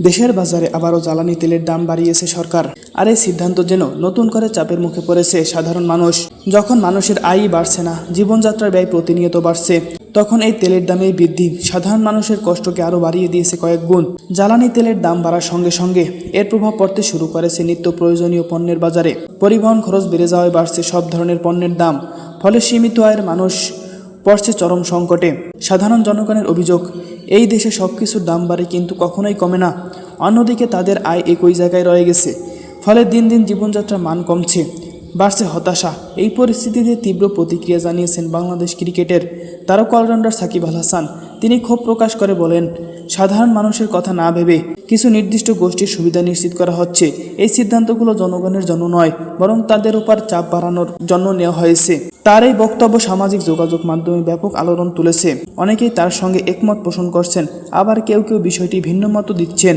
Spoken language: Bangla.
দেশের বাজারে আবারও জ্বালানি তেলের দাম বাড়িয়েছে সরকার। আর এই সিদ্ধান্ত যেন নতুন করে চাপের মুখে পড়েছে সাধারণ মানুষ। যখন মানুষের আয়ই বাড়ছে না, জীবনযাত্রার ব্যয় প্রতিনিয়ত বাড়ছে, তখন এই তেলের দামের বৃদ্ধি সাধারণ মানুষের কষ্টকে আরও বাড়িয়ে দিয়েছে কয়েক গুণ। জ্বালানি তেলের দাম বাড়ার সঙ্গে সঙ্গে এর প্রভাব পড়তে শুরু করেছে নিত্য প্রয়োজনীয় পণ্যের বাজারে। পরিবহন খরচ বেড়ে যাওয়ায় বাড়ছে সব ধরনের পণ্যের দাম। ফলে সীমিত আয়ের মানুষ পড়ছে চরম সংকটে। সাধারণ জনগণের অভিযোগ, এই দেশে সবকিছুর দাম বাড়ে কিন্তু কখনোই কমে না। অন্যদিকে তাদের আয় একই জায়গায় রয়ে গেছে। ফলে দিন দিন জীবনযাত্রার মান কমছে, বাড়ছে হতাশা। এই পরিস্থিতিতে তীব্র প্রতিক্রিয়া জানিয়েছেন বাংলাদেশ ক্রিকেটের তারকা অলরাউন্ডার সাকিব আল হাসান। তিনি ক্ষোভ প্রকাশ করে বলেন, সাধারণ মানুষের কথা না ভেবে কিছু নির্দিষ্ট গোষ্ঠীর সুবিধা নিশ্চিত করা হচ্ছে। এই সিদ্ধান্তগুলো জনগণের জন্য নয়, বরং তাদের উপর চাপ বাড়ানোর জন্য নেওয়া হয়েছে। তার এই বক্তব্য সামাজিক যোগাযোগ মাধ্যমে ব্যাপক আলোড়ন তুলেছে। অনেকেই তার সঙ্গে একমত পোষণ করছেন, আবার কেউ কেউ বিষয়টি ভিন্ন মত দিচ্ছেন।